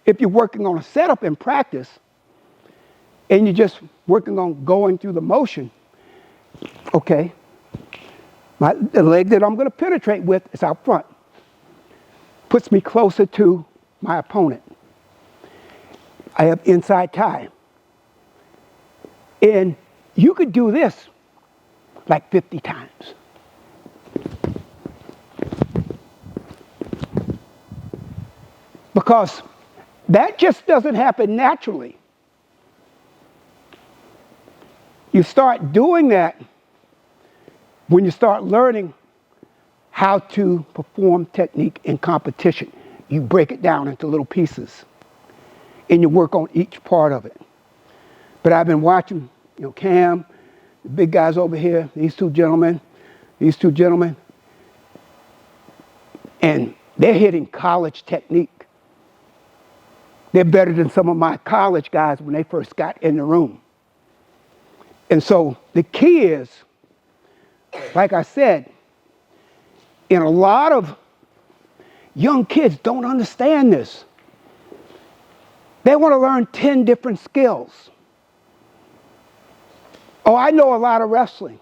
if you're working on a setup in practice and you're just working on going through the motion, okay, the leg that I'm going to penetrate with is out front. Puts me closer to my opponent. I have inside tie. And you could do this like 50 times. Because that just doesn't happen naturally. You start doing that when you start learning how to perform technique in competition. You break it down into little pieces and you work on each part of it. But I've been watching, Cam, the big guys over here, these two gentlemen, and they're hitting college technique. They're better than some of my college guys when they first got in the room. And so the key is, like I said, and a lot of young kids don't understand this. They want to learn 10 different skills. Oh, I know a lot of wrestling,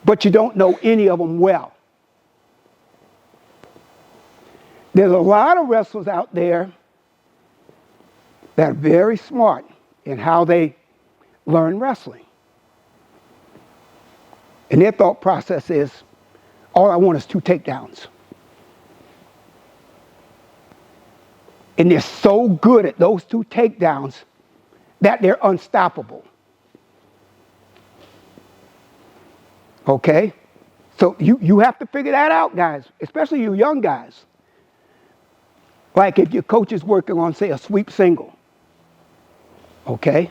but you don't know any of them well. There's a lot of wrestlers out there that are very smart in how they learn wrestling. And their thought process is, all I want is 2 takedowns. And they're so good at those 2 takedowns that they're unstoppable. Okay? So you have to figure that out, guys, especially you young guys. Like if your coach is working on, say, a sweep single, okay,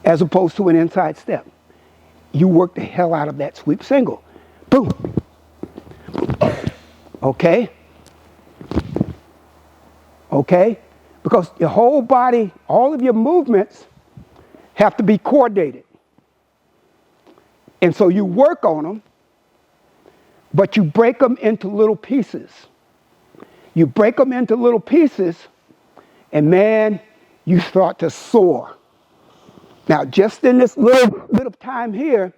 as opposed to an inside step. You work the hell out of that sweep single. Boom. Okay? Okay? Because your whole body, all of your movements have to be coordinated. And so you work on them, but you break them into little pieces. You break them into little pieces, and man, you start to soar. Now, just in this little bit of time here,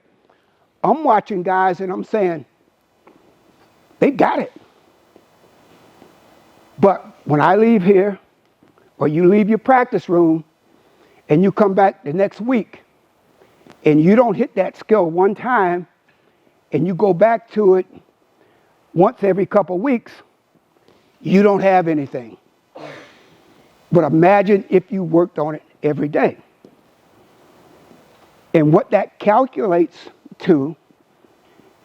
I'm watching guys and I'm saying, they got it. But when I leave here, or you leave your practice room, and you come back the next week, and you don't hit that skill one time, and you go back to it once every couple weeks, you don't have anything. But imagine if you worked on it every day. And what that calculates to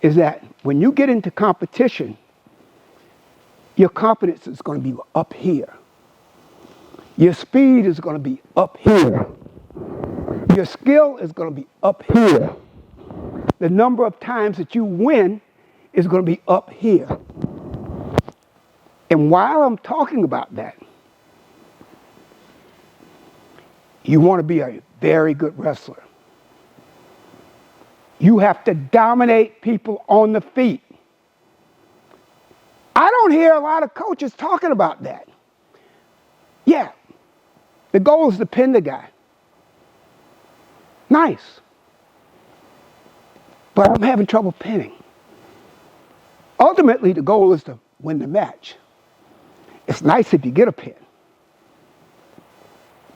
is that when you get into competition, your confidence is going to be up here. Your speed is going to be up here. Your skill is going to be up here. The number of times that you win is going to be up here. And while I'm talking about that, you want to be a very good wrestler. You have to dominate people on the feet. I don't hear a lot of coaches talking about that. Yeah, the goal is to pin the guy. Nice. But I'm having trouble pinning. Ultimately, the goal is to win the match. It's nice if you get a pin.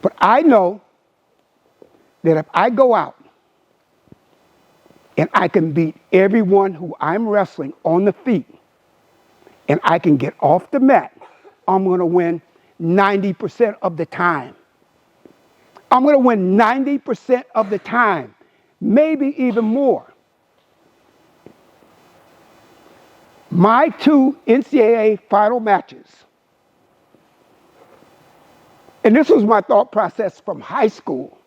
But I know that if I go out and I can beat everyone who I'm wrestling on the feet, and I can get off the mat, I'm going to win 90% of the time. I'm going to win 90% of the time, maybe even more. My 2 NCAA final matches, and this was my thought process from high school.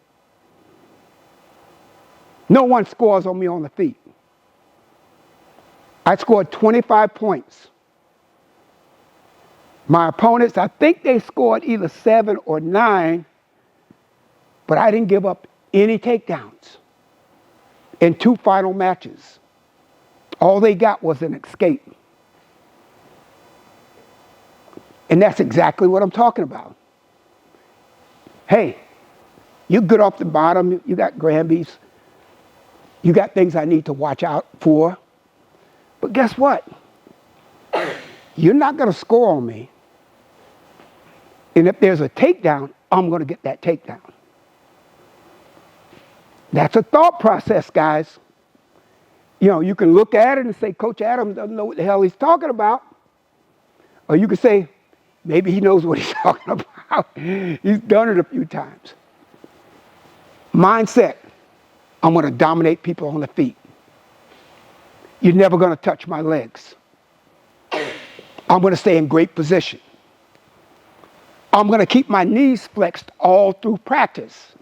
No one scores on me on the feet. I scored 25 points. My opponents, I think they scored either 7 or 9, but I didn't give up any takedowns in 2 final matches. All they got was an escape. And that's exactly what I'm talking about. Hey, you get off the bottom, you got Granby's, you got things I need to watch out for. But guess what? You're not going to score on me. And if there's a takedown, I'm going to get that takedown. That's a thought process, guys. You know, you can look at it and say, Coach Adams doesn't know what the hell he's talking about. Or you could say, maybe he knows what he's talking about. He's done it a few times. Mindset, I'm going to dominate people on the feet. You're never going to touch my legs. I'm going to stay in great position. I'm going to keep my knees flexed all through practice.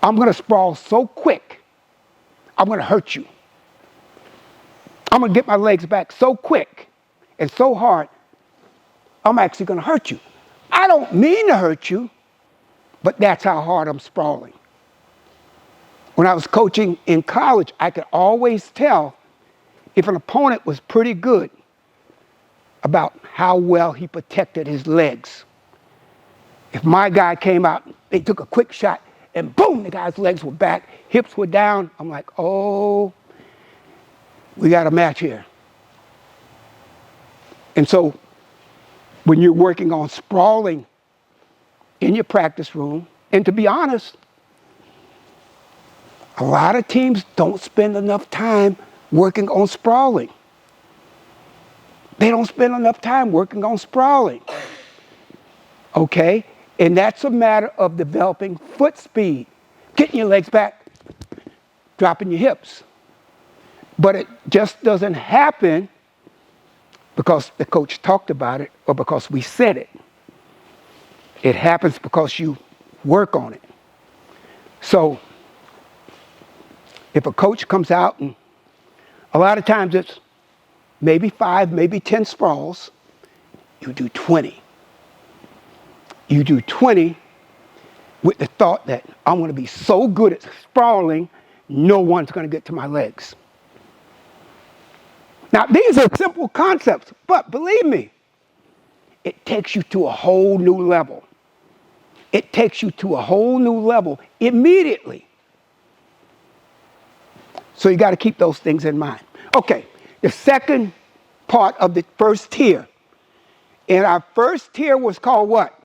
I'm going to sprawl so quick, I'm going to hurt you. I'm going to get my legs back so quick and so hard, I'm actually going to hurt you. I don't mean to hurt you, but that's how hard I'm sprawling. When I was coaching in college, I could always tell if an opponent was pretty good about how well he protected his legs. If my guy came out, they took a quick shot, and boom, the guy's legs were back, hips were down. I'm like, oh, we got a match here. And so when you're working on sprawling in your practice room, and to be honest, a lot of teams don't spend enough time working on sprawling. They don't spend enough time working on sprawling. Okay? And that's a matter of developing foot speed, getting your legs back, dropping your hips. But it just doesn't happen because the coach talked about it or because we said it. It happens because you work on it. So if a coach comes out, and a lot of times it's maybe 5, maybe 10 sprawls, you do 20. You do 20 with the thought that I'm going to be so good at sprawling, no one's going to get to my legs. Now, these are simple concepts, but believe me, it takes you to a whole new level. It takes you to a whole new level immediately. So you got to keep those things in mind. Okay, the second part of the first tier. And our first tier was called what?